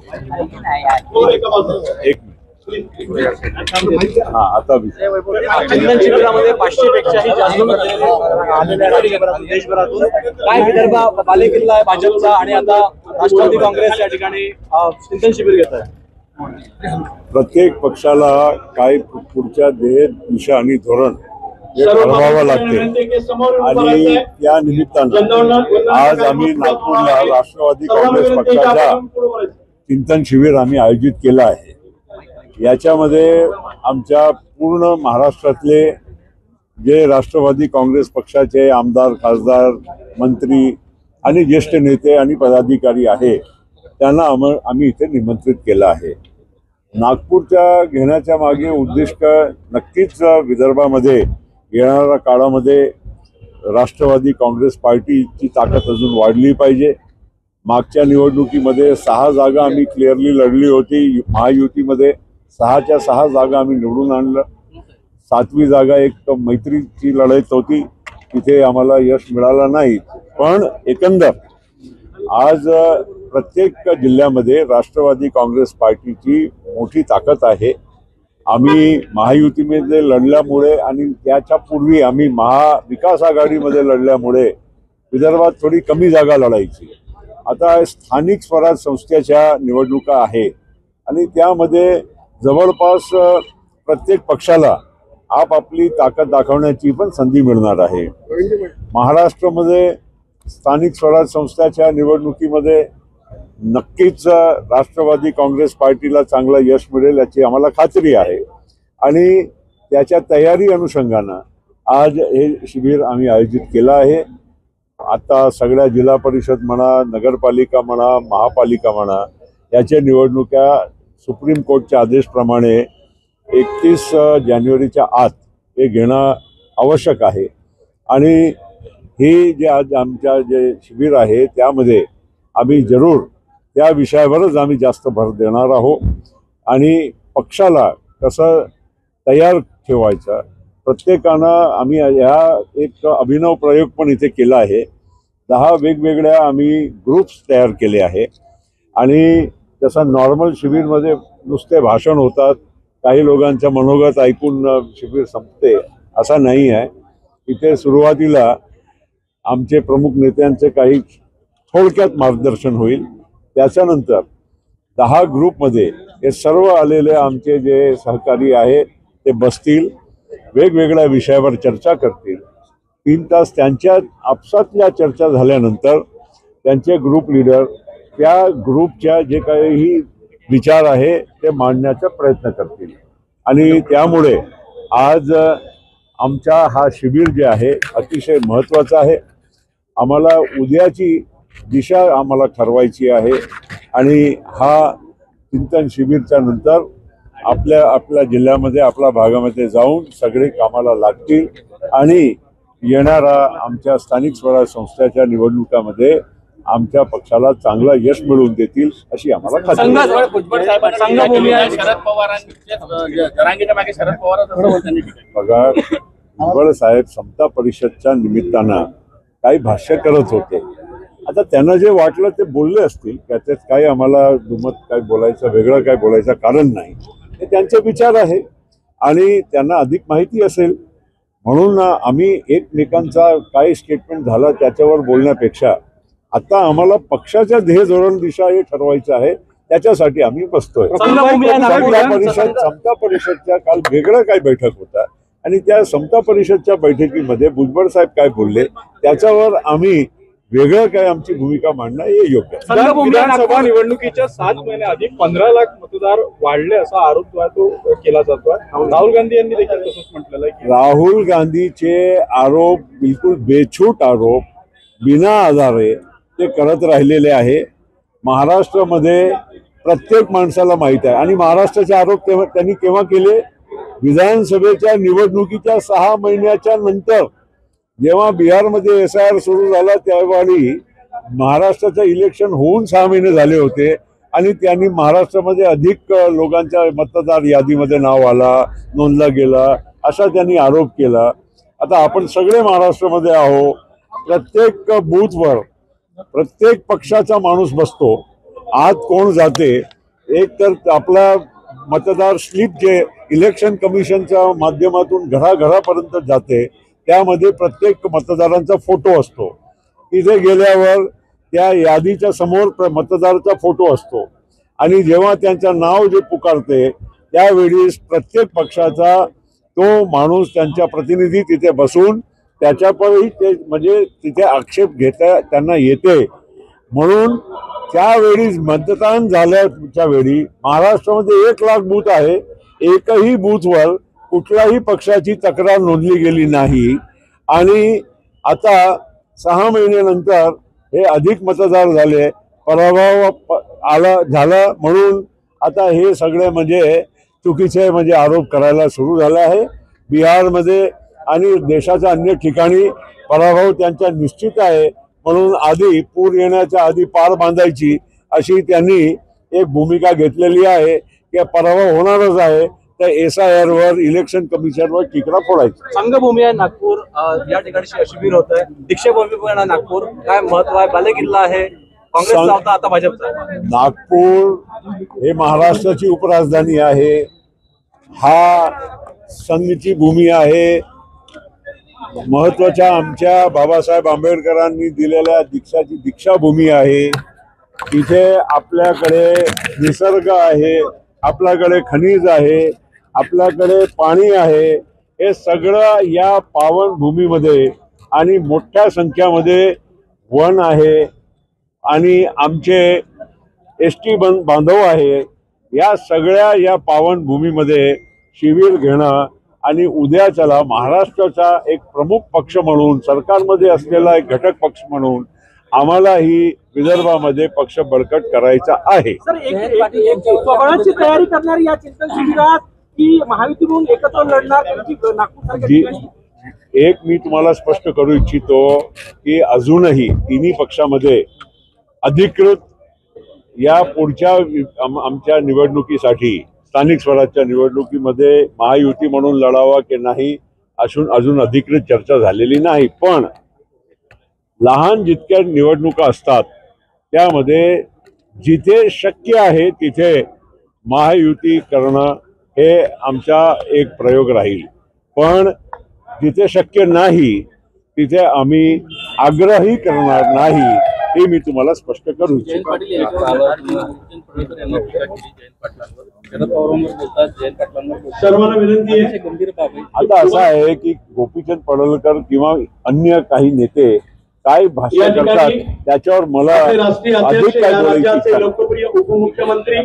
एक हा आता चिंतन शिबिरामध्ये 500 पेक्षाही जास्त देशभरातून काय विदर्भ बालेकिल्ला आहे भाजपचा आणि आता राष्ट्रवादी काँग्रेस या ठिकाणी चिंतन शिबिर घेत आहे। प्रत्येक पक्षाला काय पुढच्या ध्येय दिशा आणि धोरण ठरवावं लागते आणि त्या निमित्तानं आज आम्ही नागपूरला राष्ट्रवादी काँग्रेस पक्षाचा चिंतन शिबिर आम्ही आयोजित केलं आहे। याच्यामध्ये आमच्या पूर्ण महाराष्ट्रातले जे राष्ट्रवादी काँग्रेस पक्षाचे आमदार खासदार मंत्री आणि ज्येष्ठ नेते आणि पदाधिकारी आहे त्यांना आम्ही इथे निमंत्रित केलं आहे। नागपूरच्या घेण्याच्या मागे उद्दिष्ट नक्कीच विदर्भामध्ये येणाऱ्या काळामध्ये राष्ट्रवादी काँग्रेस पार्टीची ताकद अजून वाढली पाहिजे। मागच्या निवडणुकीमध्ये 6 जागा आम्ही क्लिअरली लढली होती। महायुतीमध्ये 6च्या 6 जागा आम्ही निवडून आणलं। 7वी जागा एक मैत्रीची लढत होती, तिथे आम्हाला यश मिळालं नाही। पण एकंदर आज प्रत्येक जिल्ह्यामध्ये राष्ट्रवादी काँग्रेस पार्टीची मोठी ताकद आहे। आम्ही महायुतीमध्ये लढल्यामुळे आणि त्याच्या पूर्वी आम्ही महाविकास आघाडीमध्ये लढल्यामुळे विदर्भात थोडी कमी जागा लढायची। आता स्थानिक स्वराज संस्थेच्या निवडणुका आहे आणि त्यामध्ये जवळपास प्रत्येक पक्षाला आपापली ताकद दाखवण्याची पण संधी मिळणार आहे। महाराष्ट्रामध्ये स्थानिक स्वराज संस्थाच्या निवडणुकीमध्ये नक्कीच राष्ट्रवादी काँग्रेस पार्टीला चांगलं यश मिळेल याची आम्हाला खात्री आहे आणि त्याच्या तयारी अनुषंगानं आज हे शिबिर आम्ही आयोजित केलं आहे। आता सगळ्या जिल्हा परिषद म्हणा, नगरपालिका म्हणा, महापालिका म्हणा याच्या निवडणुका सुप्रीम कोर्टच्या आदेशप्रमाणे 31 जानेवारीच्या आत हे घेणं आवश्यक आहे आणि हे जे आज आमच्या जे शिबिर आहे त्यामध्ये आम्ही जरूर त्या विषयावरच आम्ही जास्त भर देणार आहोत आणि पक्षाला कसं तयार ठेवायचं प्रत्येकानं आम्ही ह्या एक अभिनव प्रयोग पण इथे केला आहे। 10 वेगवेगळ्या आम्ही ग्रुप्स तयार केले आहे आणि जसं नॉर्मल शिबिरमध्ये नुसते भाषण होतात, काही लोकांच्या मनोगत ऐकून शिबिर संपते असं नाही आहे। इथे सुरुवातीला आमचे प्रमुख नेत्यांचे काही थोडक्यात मार्गदर्शन होईल, त्याच्यानंतर 10 ग्रुपमध्ये हे सर्व आलेले आमचे जे सहकारी आहे ते बसतील, वेगवेगळ्या विषयावर चर्चा करतील। 3 तास त्यांच्या आपसातल्या चर्चा झाल्यानंतर त्यांचे ग्रुप लीडर त्या ग्रुपच्या जे काही विचार आहे ते मांडण्याचा प्रयत्न करतील आणि त्यामुळे आज आमचा हा शिबिर जे आहे अतिशय महत्त्वाचा आहे। आम्हाला उद्याची दिशा आम्हाला ठरवायची आहे आणि हा चिंतन शिबिरच्या नंतर आपल्या जिल्ह्यामध्ये आपल्या भागामध्ये जाऊन सगळे कामाला लागतील आणि येणारा आमच्या स्थानिक स्वराज संस्थाच्या निवडणुकामध्ये आमच्या पक्षाला चांगला यश मिळवून देतील अशी आम्हाला खात्री आहे। बघा, भुजबळ साहेब समता परिषदच्या निमित्तानं काही भाष्य करत होते। आता त्यांना जे वाटलं ते बोलले असतील, त्याच्यात काही आम्हाला दुमत काय बोलायचं वेगळं काय बोलायचं कारण नाही, हे त्यांचे विचार आहे आणि त्यांना अधिक माहिती असेल म्हणून आम्ही एकमेकांचा काय स्टेटमेंट झालं त्याच्यावर बोलण्यापेक्षा आता आम्हाला पक्षाच्या ध्येय धोरण दिशा हे ठरवायचं आहे, त्याच्यासाठी आम्ही बसतोय। समता परिषदच्या काल वेगळं काय बैठक होता आणि त्या समता परिषदच्या बैठकीमध्ये भुजबळ साहेब काय बोलले त्याच्यावर आम्ही वेगळं काय आमची भूमिका मांडणं हे योग्य आहे। विधानसभा निवडणुकीच्या 7 महिने आधी 15 लाख मतदार वाढले असा आरोप जो आहे तो केला जातोय। राहुल गांधी यांनी देखील तसंच म्हटलेलं आहे की राहुल गांधीचे आरोप बिलकुल बेछूट आरोप बिना आधारे ते करत राहिलेले आहे। महाराष्ट्रामध्ये प्रत्येक माणसाला माहीत आहे आणि महाराष्ट्राचे आरोप त्यांनी केव्हा केले? विधानसभेच्या निवडणुकीच्या 6 महिन्याच्या नंतर जेव्हा बिहारमध्ये SIR सुरू झाला त्यावेळी महाराष्ट्राचं इलेक्शन होऊन 6 महिने झाले होते आणि त्यांनी महाराष्ट्रामध्ये अधिक लोकांच्या मतदार यादीमध्ये नाव आला नोंदला गेला असा त्यांनी आरोप केला। आता आपण सगळे महाराष्ट्रामध्ये आहोत, प्रत्येक बूथवर प्रत्येक पक्षाचा माणूस बसतो, आत कोण जाते एक तर आपला मतदार स्लिप जे इलेक्शन कमिशनच्या माध्यमातून घराघरापर्यंत जाते, त्यामध्ये प्रत्येक मतदारांचा फोटो असतो. तिथे गेल्यावर त्या यादीच्या समोर मतदाराचा फोटो असतो आणि जेव्हा त्यांचं नाव जे पुकारते त्यावेळी प्रत्येक पक्षाचा तो माणूस त्यांच्या प्रतिनिधी तिथे बसून त्याच्यावरही ते म्हणजे तिथे आक्षेप घेता त्यांना येते. म्हणून त्यावेळी मतदान झाल्याच्या वेळी महाराष्ट्रामध्ये 1 लाख बूथ आहे, एकही बूथवर कुठल्याही पक्षाची तक्रार नोंदली गेली नाही. आणि आता 6 महिन्यानंतर हे अधिक मतदार झाले, पराभव झाला म्हणून आता हे सगळे म्हणजे चुकीचे म्हणजे आरोप करायला सुरू झाले आहे. बिहारमध्ये आणि देशाच्या अन्य ठिकाणी पराभव त्यांचा निश्चित आहे, म्हणून आधी पूर येण्याच्या आधी पार बांधायची अशी त्यांनी एक भूमिका घेतलेली आहे की पराभव होणारच आहे, तर SIR वर इलेक्शन कमिशनवर टिकरा फोडायचा. संघभूमी आहे नागपूर, या ठिकाणी शिबिर होत आहे. दीक्षाभूमी पण आहे नागपूर, काय महत्व आहे? बालेकिल्ला आहे, काँग्रेसचा होता, आता भाजपचा. नागपूर हे महाराष्ट्राची उपराजधानी आहे, हा संघची भूमी आहे. महत्वाच्या आमच्या बाबासाहेब आंबेडकरांनी दिलेल्या दीक्षाची दीक्षाभूमी आहे. तिथे आपल्याकडे निसर्ग आहे, आपल्याकडे खनिज आहे, आपल्याकडे पाणी आहे. हे सगळं या पावनभूमीमध्ये आणि मोठ्या संख्यामध्ये वन आहे आणि आमचे ST बांधव आहे. या सगळ्या या पावनभूमीमध्ये शिबिर घेणं आणि उद्याच्याला महाराष्ट्राचा एक प्रमुख पक्ष म्हणून, सरकारमध्ये असलेला एक घटक पक्ष म्हणून आम्हाला ही विदर्भामध्ये पक्ष बळकट करायचा आहे. स्वबळाची तयारी करणार या चिंतन शिबिरात की महायुती म्हणून एकत्र लढणार? एक मी तुम्हाला स्पष्ट करू इच्छितो की अजूनही तिन्ही पक्षामध्ये अधिकृत या पुढच्या आमच्या निवडणुकीसाठी स्थानिक स्वराज्याच्या निवडणुकीमध्ये महायुती म्हणून लढावा की नाही अजून अधिकृत चर्चा झालेली नाही. पण लहान जितक्या निवडणुका असतात त्यामध्ये जिथे शक्य आहे तिथे महायुती करणं हे आमचा एक प्रयोग राहील. पण जिथे शक्य नाही तिथे आम्ही आग्रही करणार नाही, हे मी तुम्हाला स्पष्ट करू इच्छितो. सर्वांना विनंती आहे. आता असं आहे की गोपीचंद पडळकर किंवा अन्य काही नेते काय भाष्य करतात त्याच्यावर मला अधिक काय बोलायचं. लोकप्रिय उपमुख्यमंत्री